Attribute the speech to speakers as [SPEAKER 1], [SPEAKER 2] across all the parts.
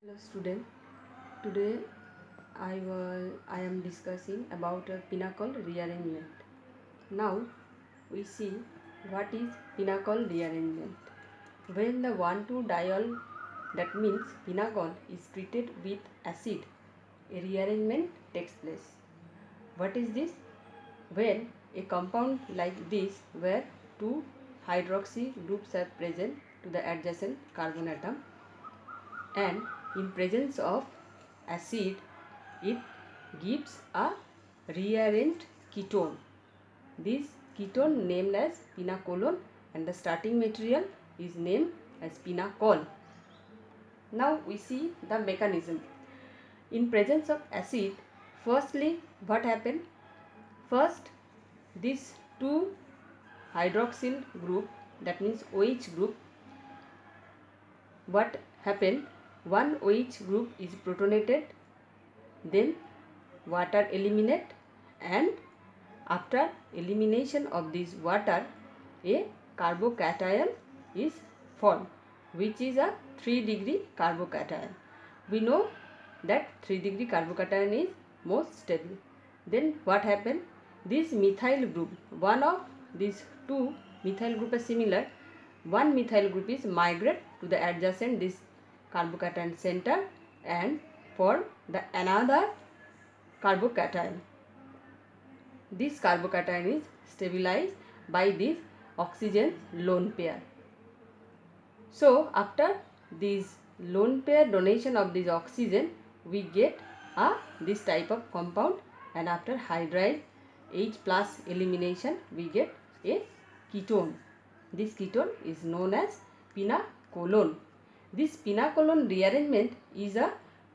[SPEAKER 1] Hello student, today I am discussing about a pinnacle rearrangement. Now we see what is pinnacle rearrangement. When the 1,2-diol, that means pinnacle, is treated with acid, a rearrangement takes place. What is this? When a compound like this where two hydroxy groups are present to the adjacent carbon atom, and in presence of acid it gives a rearranged ketone. This ketone named as pinacolone and the starting material is named as pinacol. Now we see the mechanism. In presence of acid, firstly what happened? First, this two hydroxyl group, that means OH group, what happened? One OH group is protonated, then water eliminate, and after elimination of this water a carbocation is formed, which is a 3-degree carbocation. We know that 3-degree carbocation is most stable. Then what happened? This methyl group, one of these two methyl group is similar, one methyl group is migrate to the adjacent this carbocation center and form the another carbocation. This carbocation is stabilized by this oxygen lone pair. So after this lone pair donation of this oxygen, we get this type of compound, and after hydride H plus elimination we get a ketone. This ketone is known as pinacolone. This pinacolone rearrangement is a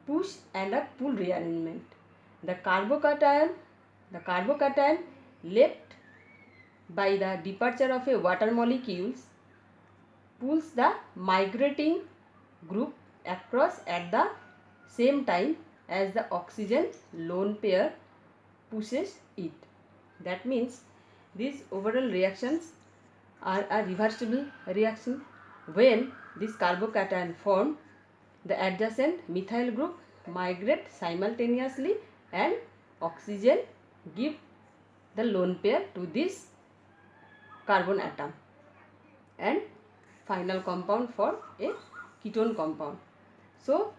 [SPEAKER 1] push and a pull rearrangement. The carbocation left by the departure of a water molecules pulls the migrating group across at the same time as the oxygen lone pair pushes it. That means these overall reactions are a reversible reaction. When this carbocation formed, the adjacent methyl group migrate simultaneously and oxygen give the lone pair to this carbon atom, and final compound for a ketone compound. So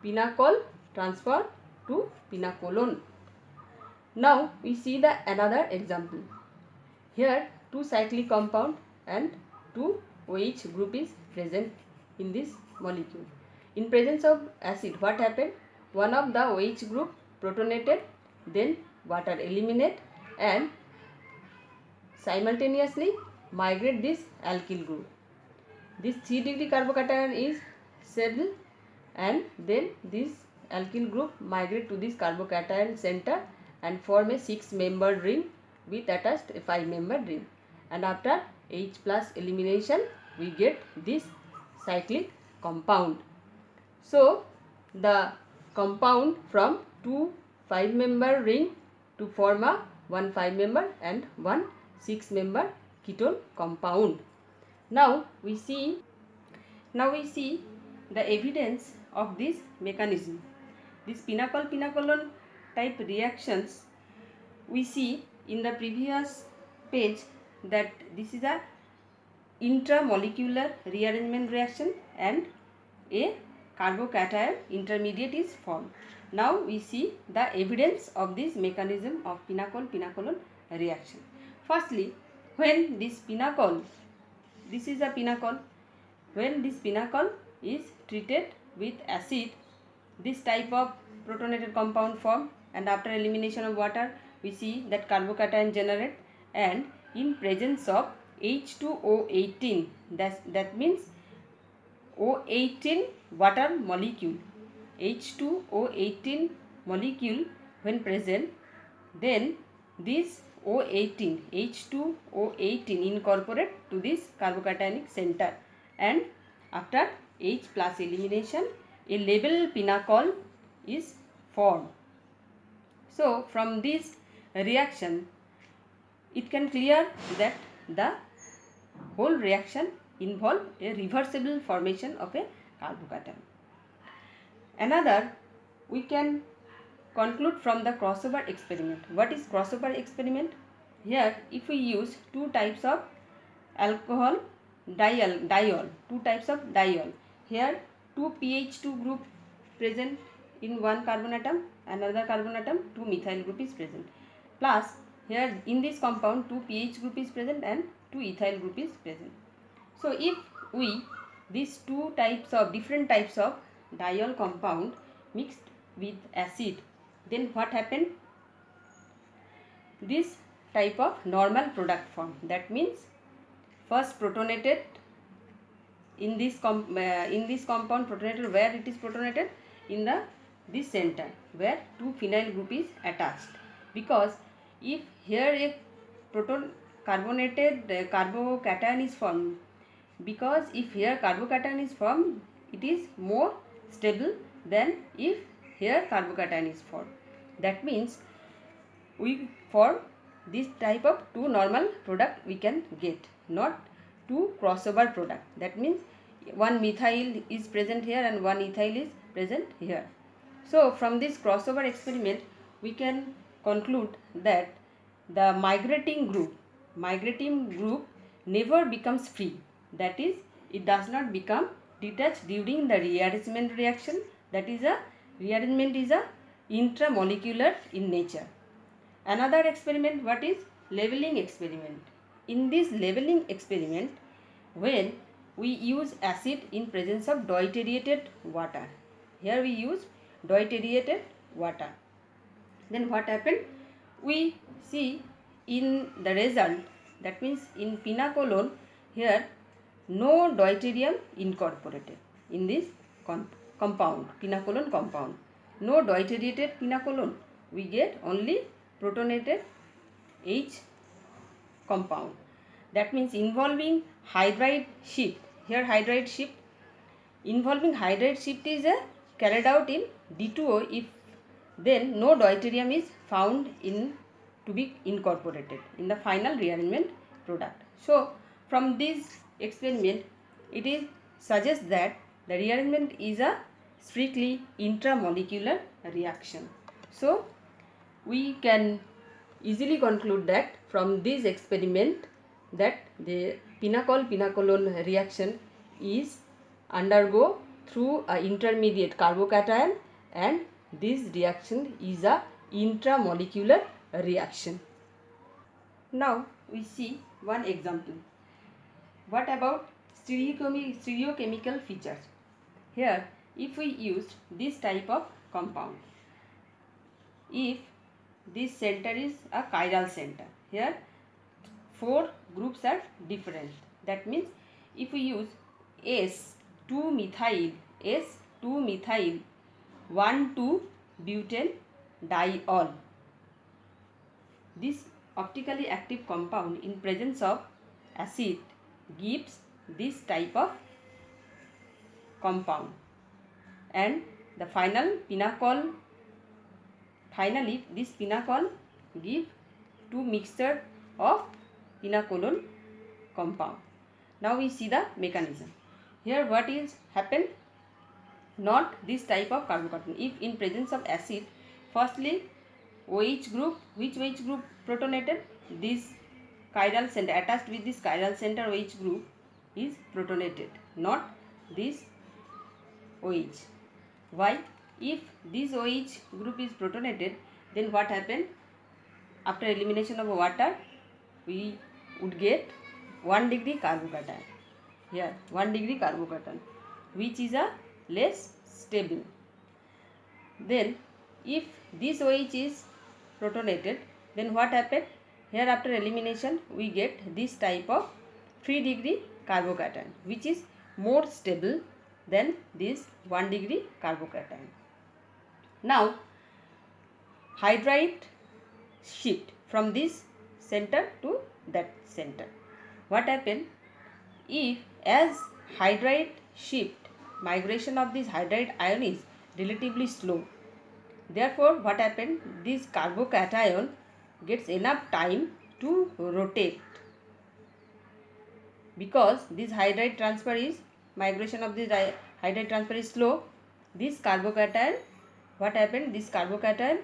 [SPEAKER 1] pinacol transfer to pinacolone. Now we see the another example. Here two cyclic compound and two OH group is present in this molecule. In presence of acid, what happened? One of the OH group protonated, then water eliminate and simultaneously migrate this alkyl group. This 3-degree carbocation is stable, and then this alkyl group migrate to this carbocation center and form a 6-membered ring with attached a 5-membered ring, and after H plus elimination we get this cyclic compound. So the compound from two 5-member ring to form a one 5-member and one 6-member ketone compound. Now we see the evidence of this mechanism. This pinacol-pinacolone type reactions, we see in the previous page that this is a intramolecular rearrangement reaction and a carbocation intermediate is formed. Now we see the evidence of this mechanism of pinacol-pinacolone reaction. Firstly, when this pinacol, this is a pinacol, when this pinacol is treated with acid, this type of protonated compound form, and after elimination of water we see that carbocation generate, and in presence of H2O18, that means O18 water molecule, H2O18 molecule when present, then this O18 H2O18 incorporate to this carbocationic center, and after H plus elimination a label pinacol is formed. So from this reaction it can clear that the whole reaction involve a reversible formation of a carbocation. Another, we can conclude from the crossover experiment. What is crossover experiment? Here, if we use two types of alcohol diol, two types of diol. Here, two PH2 group present in one carbon atom, another carbon atom, two methyl group is present. Plus, here in this compound, two PH group is present and two ethyl group is present. So, if we these two types of different types of diol compound mixed with acid, then what happened? This type of normal product form. That means first protonated in this compound protonated, where it is protonated in the this center where two phenyl group is attached, because if here a proton carbonated carbocation is formed, because if here carbocation is formed, it is more stable than if here carbocation is formed. That means we form this type of two normal product we can get, not two crossover product. That means one methyl is present here and one ethyl is present here. So from this crossover experiment we can conclude that the migrating group never becomes free. That is, it does not become detached during the rearrangement reaction. That is, a rearrangement is a intramolecular in nature. Another experiment, what is leveling experiment? In this leveling experiment, when we use acid in presence of deuterated water, here we use deuterated water, then what happened? We see in the result, that means in pinacolone, here no deuterium incorporated in this compound, pinacolone compound. No deuterated pinacolone, we get only protonated H compound. That means involving hydride shift. Here hydride shift, involving hydride shift is carried out in D2O if then no deuterium is found in to be incorporated in the final rearrangement product. So from this experiment it is suggests that the rearrangement is a strictly intramolecular reaction. So we can easily conclude that from this experiment that the pinacolone reaction is undergo through a intermediate carbocation, and this reaction is a intramolecular reaction. Now we see one example. What about stereochemical features? Here, if we used this type of compound, if this center is a chiral center, here 4 groups are different. That means if we use S2-methyl 1,2-butane diol, this optically active compound in presence of acid gives this type of compound, and the finally this pinacol give two mixture of pinacolone compound. Now we see the mechanism. Here what is happened? Not this type of carbocation. If in presence of acid, firstly OH group, which OH group protonated? This chiral center, attached with this chiral center OH group is protonated, not this OH. Why? If this OH group is protonated, then what happened? After elimination of water, we would get 1 degree carbocation. Here 1 degree carbocation, which is a less stable. Then if this OH is protonated, then what happened? Here after elimination we get this type of 3 degree carbocation, which is more stable than this 1 degree carbocation. Now hydride shift from this center to that center. What happened? If as hydride shift, migration of this hydride ion is relatively slow, therefore what happened? This carbocation gets enough time to rotate, because this hydride transfer is, migration of this hydride transfer is slow. this carbocation, what happened, this carbocation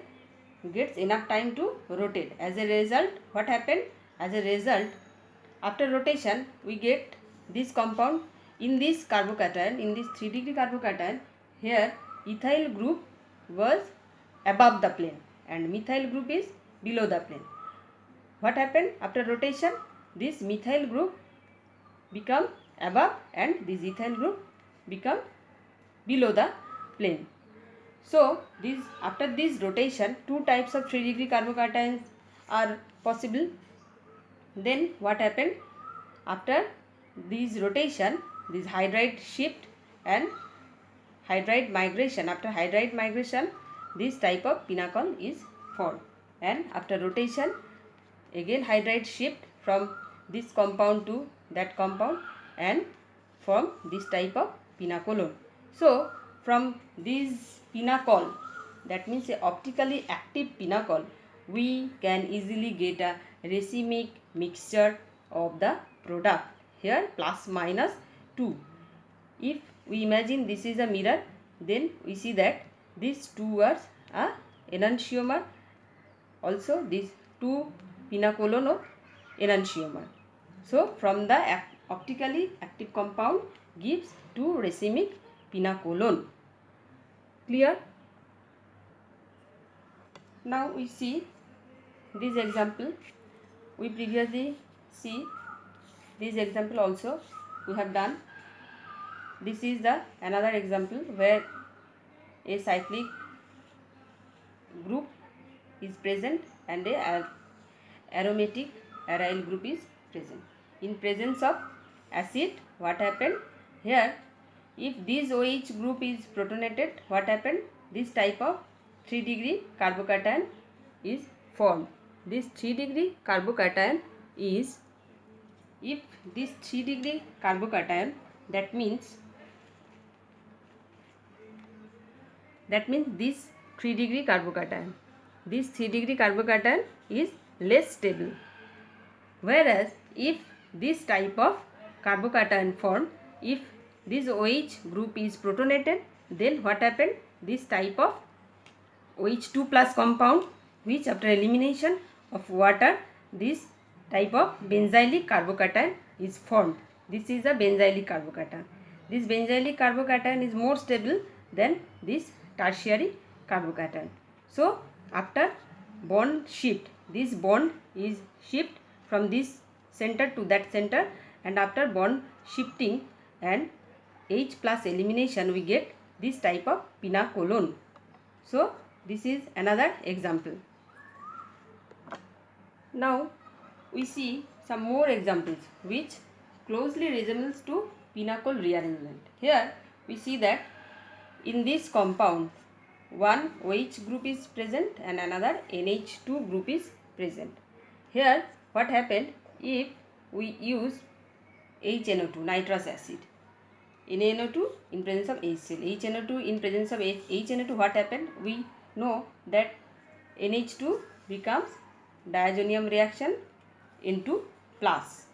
[SPEAKER 1] gets enough time to rotate. As a result, what happened, as a result, after rotation we get this compound. In this carbocation, in this 3 degree carbocation, here ethyl group was above the plane and methyl group is below the plane. What happened after rotation, this methyl group become above and this ethyl group become below the plane. So this, after this rotation, two types of 3 degree carbocations are possible. Then what happened, after this rotation, this hydride shift and hydride migration, after hydride migration this type of pinacol is formed, and after rotation again hydride shift from this compound to that compound and from this type of pinacolone. So from this pinacol, that means a optically active pinacol, we can easily get a racemic mixture of the product. Here plus minus 2. If we imagine this is a mirror, then we see that these two are a enantiomer, also these two pinacolone of enantiomer. So from the optically active compound gives two racemic pinacolone. Clear? Now we see this example. We previously see this example also we have done. This is the another example where a cyclic group is present and a aromatic aryl group is present. In presence of acid, what happened here, if this OH group is protonated, what happened, this type of 3 degree carbocation is formed. This 3 degree carbocation is, if this 3 degree carbocation, that means this 3 degree carbocation, this 3 degree carbocation is less stable, whereas if this type of carbocation formed, if this OH group is protonated, then what happened, this type of OH2 plus compound, which after elimination of water, this type of benzylic carbocation is formed. This is a benzylic carbocation. This benzylic carbocation is more stable than this tertiary carbocation. So after bond shift, this bond is shift from this center to that center, and after bond shifting and H plus elimination, we get this type of pinacolone. So this is another example. Now we see some more examples which closely resembles to pinacol rearrangement. Here we see that in this compound one OH group is present and another NH2 group is present. Here what happened, if we use HNO2, nitrous acid, NaNO2 in presence of HCl, HNO2 in presence of HNO2, what happened, we know that NH2 becomes diazonium reaction into plus.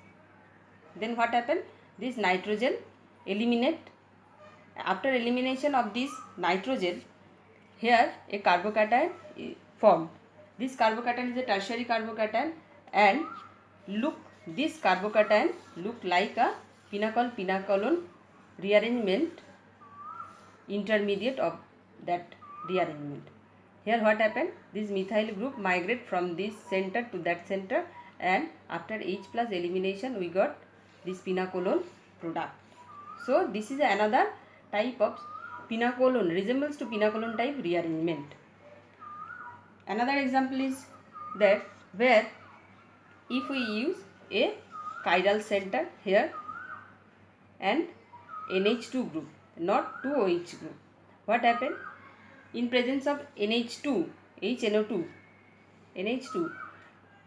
[SPEAKER 1] Then what happened, this nitrogen eliminate. After elimination of this nitrogen, here a carbocation formed. This carbocation is a tertiary carbocation, and look, this carbocation look like a pinacol pinacolone rearrangement intermediate of that rearrangement. Here what happened, this methyl group migrate from this center to that center, and after H plus elimination we got this pinacolone product. So this is another type of pinacolone, resembles to pinacolone type rearrangement. Another example is that where if we use a chiral center here and NH2 group, not 2OH group, what happened, in presence of NH2, HNO2, NH2,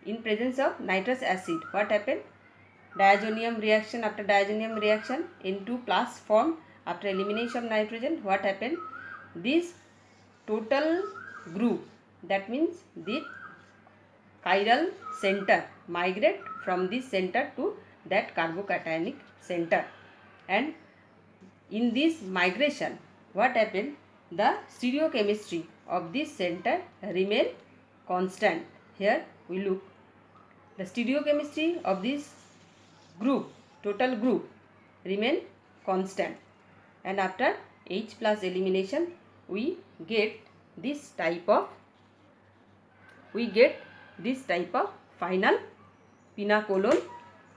[SPEAKER 1] in presence of nitrous acid, what happened, diazonium reaction. After diazonium reaction, N2 plus formed. After elimination of nitrogen, what happened, this total group, that means the chiral center migrate from this center to that carbocationic center, and in this migration what happened, the stereochemistry of this center remain constant. Here we look, the stereochemistry of this group, total group, remain constant, and after H plus elimination we get this type of final pinacolone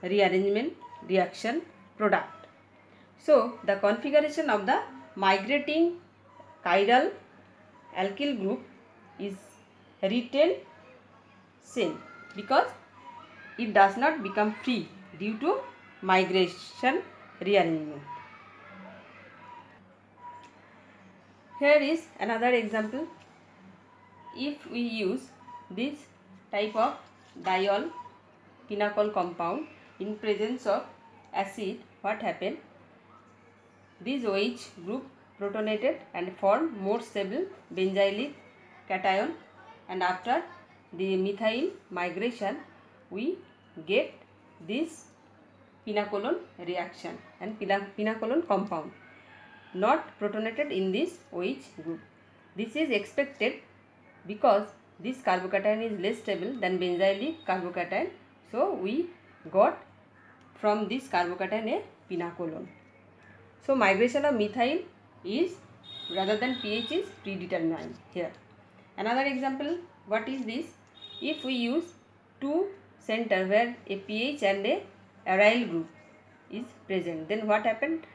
[SPEAKER 1] rearrangement reaction product. So the configuration of the migrating chiral alkyl group is retained same because it does not become free due to migration rearrangement. Here is another example. If we use this type of diol pinacol compound in presence of acid, what happened? This OH group protonated and formed more stable benzylic cation, and after the methyl migration we get this pinacolone reaction and pinacolone compound not protonated in this OH group. This is expected because this carbocation is less stable than benzylic carbocation, so we got from this carbocation a pinacolone. So migration of methyl is rather than pH is predetermined here. Another example, what is this? If we use two center where a pH and a aryl group is present, then what happened?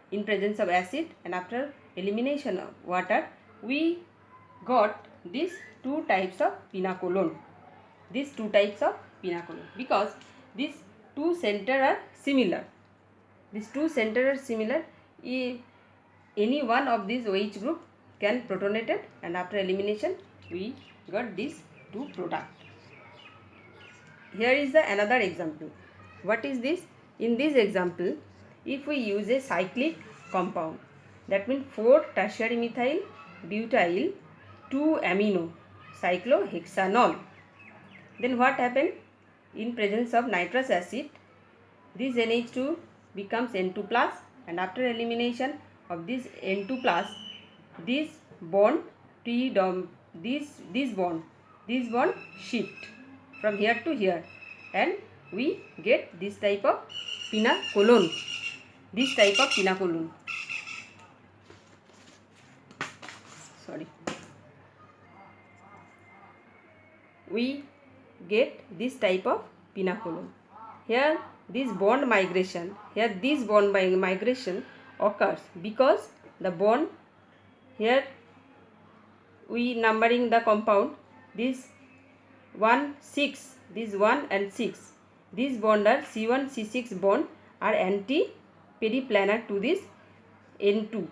[SPEAKER 1] In presence of acid and after elimination of water we got these two types of pinacolone. These two types of pinacolone because these two center are similar. These two center are similar. Any one of these OH group can protonate it, and after elimination we got these two product. Here is the another example. What is this? In this example, if we use a cyclic compound, that means 4 tertiary methyl butyl 2 amino cyclohexanol, then what happened? In presence of nitrous acid, this NH2 becomes N2 plus, and after elimination of this N2 plus, this bond this bond shift from here to here, and we get this type of pinacolone. We get this type of pinacolone. Here this bond migration occurs because the bond, here we numbering the compound, this 1 and 6, these bond are C1 C6 bond are anti-periplanar to this N2,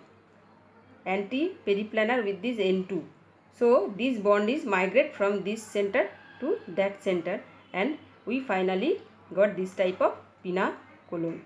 [SPEAKER 1] anti-periplanar with this N2. So this bond is migrate from this center to that center, and we finally got this type of pinacolone.